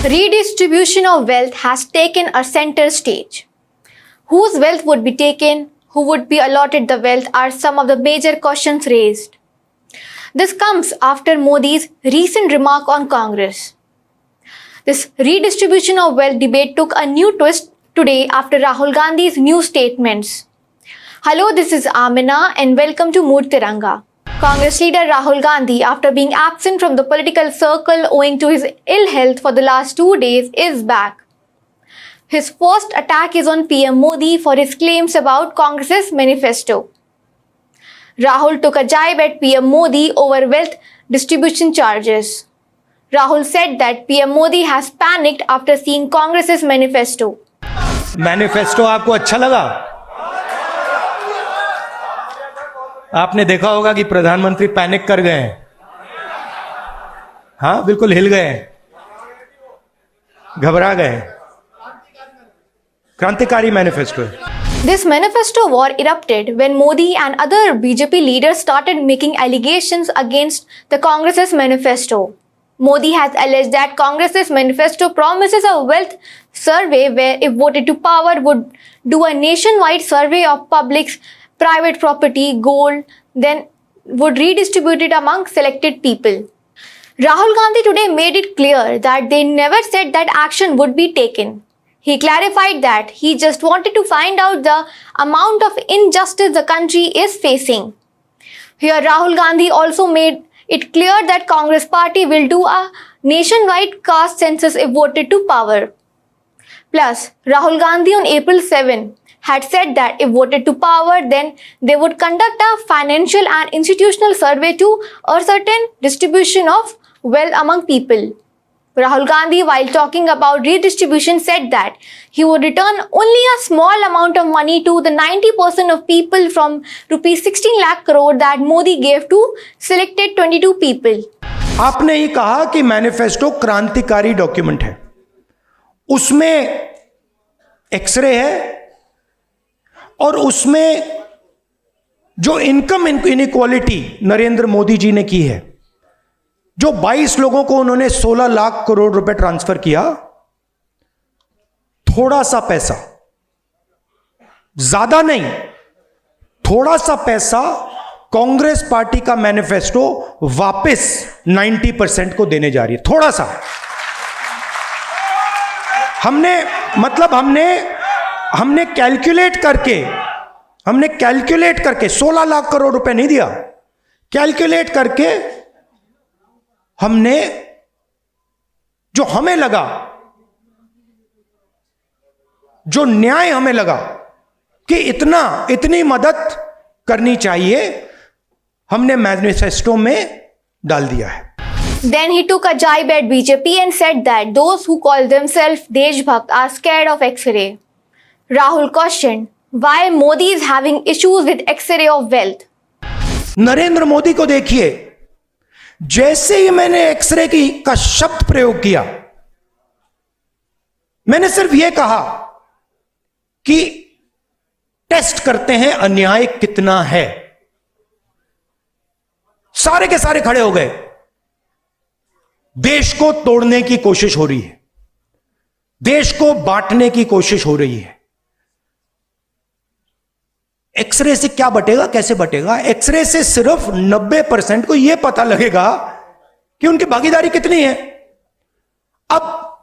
Redistribution of wealth has taken a center stage. Whose wealth would be taken, who would be allotted the wealth are some of the major questions raised. This comes after Modi's recent remark on Congress. This redistribution of wealth debate took a new twist today after Rahul Gandhi's new statements. Hello, this is Amina and welcome to Mood Tiranga. Congress leader Rahul Gandhi, after being absent from the political circle owing to his ill health for the last 2 days, is back. His first attack is on PM Modi for his claims about Congress's manifesto. Rahul took a jibe at PM Modi over wealth distribution charges. Rahul said that PM Modi has panicked after seeing Congress's manifesto. Manifesto आपको अच्छा लगा? आपने देखा होगा कि प्रधानमंत्री panic कर गए हैं. हाँ, बिल्कुल हिल गए, घबरा गए. क्रांतिकारी मैनिफेस्टो है. This manifesto war erupted when Modi and other BJP leaders started making allegations against the Congress's manifesto. Modi has alleged that Congress's manifesto promises a wealth survey where, if voted to power, would do a nationwide survey of public's private property, gold, then would redistribute it among selected people. Rahul Gandhi today made it clear that they never said that action would be taken. He clarified that he just wanted to find out the amount of injustice the country is facing. Here, Rahul Gandhi also made it clear that Congress party will do a nationwide caste census if voted to power. Plus, Rahul Gandhi on April 7 had said that if voted to power, then they would conduct a financial and institutional survey to ascertain distribution of wealth among people. Rahul Gandhi, while talking about redistribution, said that he would return only a small amount of money to the 90% of people from rupees 16 lakh crore that Modi gave to selected 22 people. आपने ही कहा कि manifesto क्रांतिकारी document है. उसमें x ray है और उसमें जो इनकम इनइक्वालिटी नरेंद्र मोदी जी ने की है, जो 22 लोगों को उन्होंने 16 लाख करोड़ रुपए ट्रांसफर किया, थोड़ा सा पैसा, ज्यादा नहीं, थोड़ा सा पैसा कांग्रेस पार्टी का मैनिफेस्टो वापस 90% को देने जा रही है. थोड़ा सा हमने कैलकुलेट करके 16 लाख करोड़ रुपए नहीं दिया. कैलकुलेट करके हमने जो हमें लगा, जो न्याय हमें लगा कि इतनी मदद करनी चाहिए, हमने मैनिफेस्टो में डाल दिया है. Then he took a jibe at BJP and said that those who call themselves Deshbhakt are scared of X-ray. Rahul questioned why Modi is having issues with X-ray of wealth. Narendra Modi को देखिए, जैसे ही मैंने x ray का शब्द प्रयोग किया, मैंने सिर्फ यह कहा कि टेस्ट करते हैं अन्याय कितना है. सारे के सारे खड़े हो गए. देश को तोड़ने की कोशिश हो रही है, देश को बांटने की कोशिश हो रही है. एक्सरे से क्या बटेगा, कैसे बटेगा? एक्सरे से सिर्फ 90% को यह पता लगेगा कि उनकी भागीदारी कितनी है. अब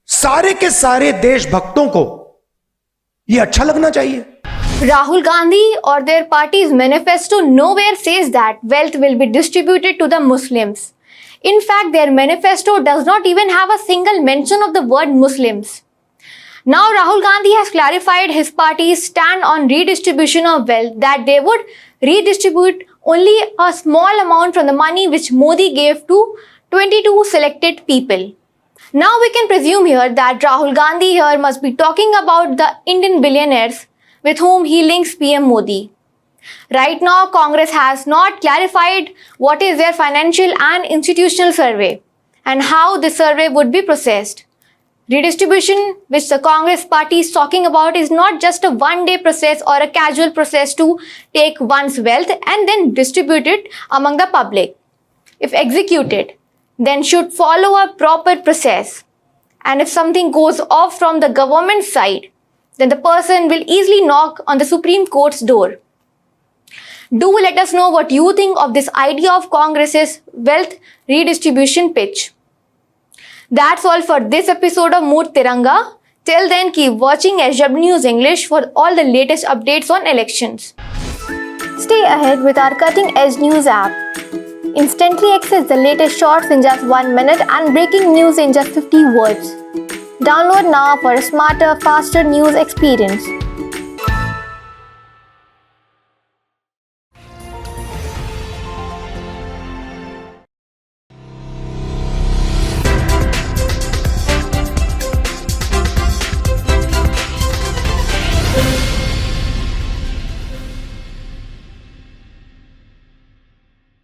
सारे के सारे देशभक्तों को यह अच्छा लगना चाहिए. Rahul Gandhi or their party's manifesto nowhere says that wealth will be distributed to the Muslims. In fact, their manifesto does not even have a single mention of the word Muslims. Now, Rahul Gandhi has clarified his party's stand on redistribution of wealth, that they would redistribute only a small amount from the money which Modi gave to 22 selected people. Now we can presume here that Rahul Gandhi here must be talking about the Indian billionaires with whom he links PM Modi. Right now, Congress has not clarified what is their financial and institutional survey and how this survey would be processed. Redistribution, which the Congress party is talking about, is not just a one-day process or a casual process to take one's wealth and then distribute it among the public. If executed, then should follow a proper process. And if something goes off from the government side, then the person will easily knock on the Supreme Court's door. Do let us know what you think of this idea of Congress's wealth redistribution pitch. That's all for this episode of Mood Tiranga. Till then, keep watching SW News English for all the latest updates on elections. Stay ahead with our cutting edge news app. Instantly access the latest shorts in just 1 minute and breaking news in just 50 words. Download now for a smarter, faster news experience.